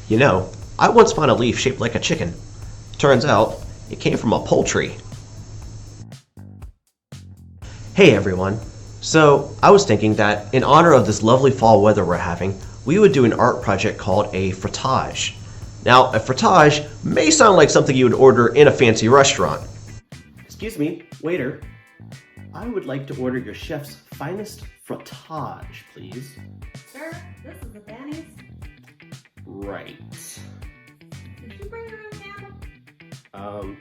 You know, I once found a leaf shaped like a chicken. Turns out, it came from a poultry. Hey everyone. So, I was thinking that in honor of this lovely fall weather we're having, we would do an art project called a frottage. Now, a frottage may sound like something you would order in a fancy restaurant. Excuse me, waiter. I would like to order your chef's finest frottage, please. Sir, this is the Benny's. Right. Did you bring your own candle?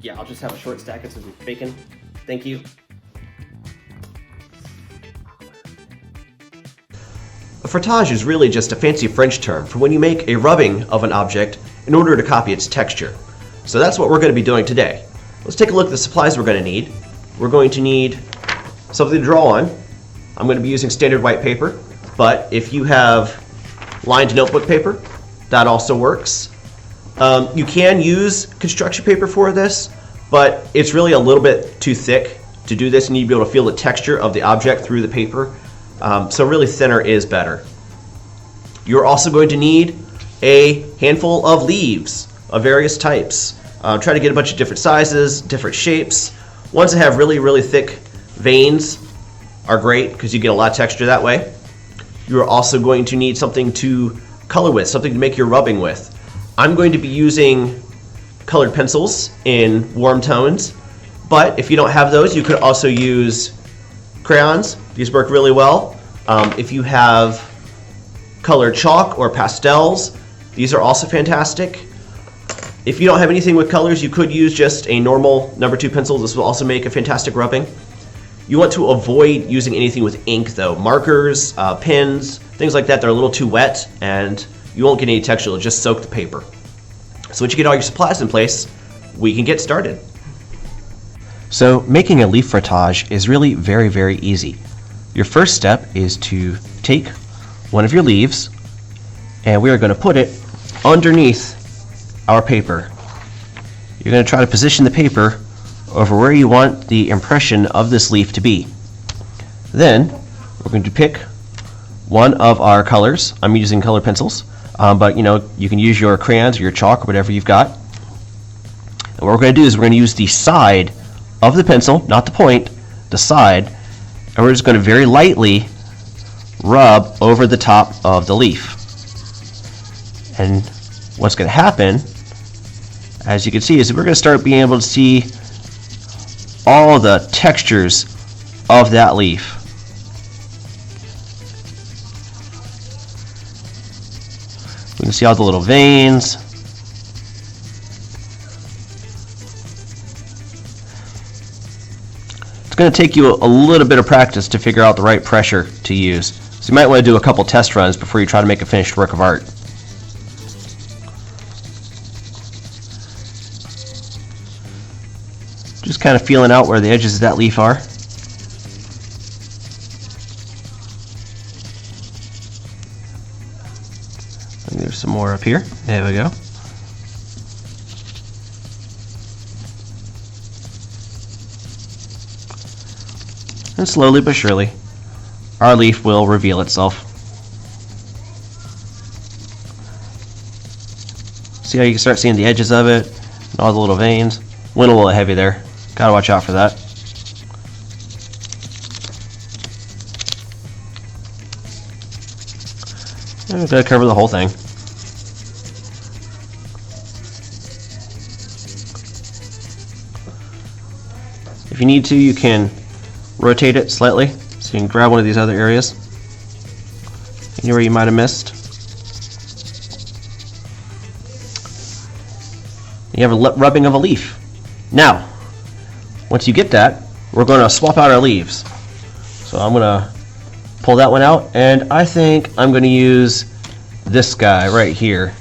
Yeah, I'll just have a short stack of some bacon. Thank you. A frottage is really just a fancy French term for when you make a rubbing of an object in order to copy its texture. So that's what we're going to be doing today. Let's take a look at the supplies we're going to need. We're going to need something to draw on. I'm going to be using standard white paper, but if you have lined notebook paper, that also works. You can use construction paper for this, but it's really a little bit too thick to do this, and you'd be able to feel the texture of the object through the paper. So really thinner is better. You're also going to need a handful of leaves of various types. Try to get a bunch of different sizes, different shapes. Ones that have really, really thick veins are great because you get a lot of texture that way. You're also going to need something to color with, something to make your rubbing with. I'm going to be using colored pencils in warm tones, but if you don't have those, you could also use crayons. These work really well. If you have colored chalk or pastels, these are also fantastic. If you don't have anything with colors, you could use just a normal number 2 pencil. This will also make a fantastic rubbing. You want to avoid using anything with ink though. Markers, pens, things like that, they're a little too wet and you won't get any texture, it'll just soak the paper. So once you get all your supplies in place, we can get started. So making a leaf frottage is really very, very easy. Your first step is to take one of your leaves and we are going to put it underneath our paper. You're going to try to position the paper over where you want the impression of this leaf to be. Then we're going to pick one of our colors. I'm using colored pencils, but you can use your crayons or your chalk or whatever you've got. And what we're going to do is we're going to use the side of the pencil, not the point, the side, and we're just going to very lightly rub over the top of the leaf. And what's going to happen, as you can see, is we're going to start being able to see all the textures of that leaf. We can see all the little veins. It's going to take you a little bit of practice to figure out the right pressure to use. So you might want to do a couple test runs before you try to make a finished work of art. Just kind of feeling out where the edges of that leaf are. And there's some more up here. There we go. And slowly but surely, our leaf will reveal itself. See how you can start seeing the edges of it, and all the little veins. Went a little heavy there. Gotta watch out for that. And gotta cover the whole thing. If you need to, you can rotate it slightly so you can grab one of these other areas anywhere you might have missed. You have a rubbing of a leaf. Now, once you get that, we're going to swap out our leaves. So I'm going to pull that one out, and I think I'm going to use this guy right here.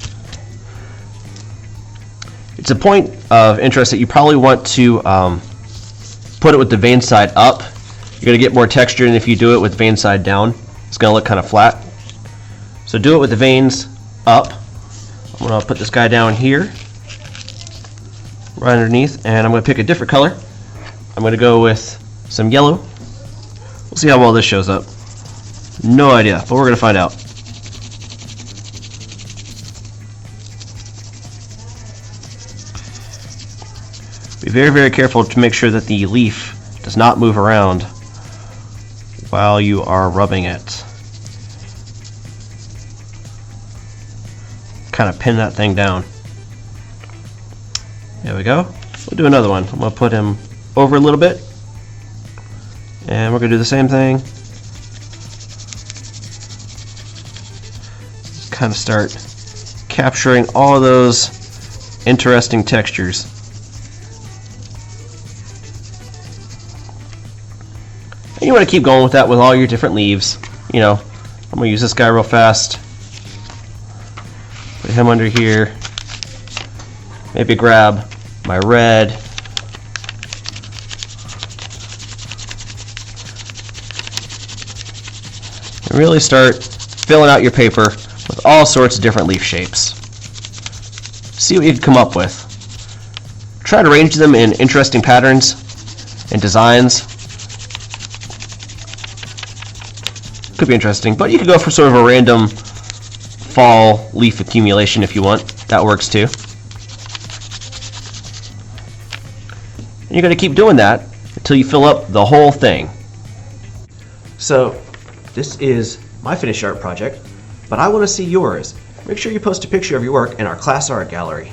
It's a point of interest that you probably want to put it with the vein side up. You're going to get more texture than if you do it with vein side down. It's going to look kind of flat. So do it with the veins up. I'm going to put this guy down here, right underneath, and I'm going to pick a different color. I'm going to go with some yellow. We'll see how well this shows up. No idea, but we're going to find out. Be very, very careful to make sure that the leaf does not move around while you are rubbing it. Kind of pin that thing down. There we go. We'll do another one. I'm going to put him over a little bit. And we're going to do the same thing. Kind of start capturing all of those interesting textures. And you want to keep going with that with all your different leaves. You know, I'm going to use this guy real fast. Put him under here. Maybe grab my red. And really start filling out your paper with all sorts of different leaf shapes. See what you can come up with. Try to arrange them in interesting patterns and designs. Could be interesting, but you could go for sort of a random fall leaf accumulation if you want. That works too. And you're going to keep doing that until you fill up the whole thing. So this is my finished art project, but I want to see yours. Make sure you post a picture of your work in our class art gallery.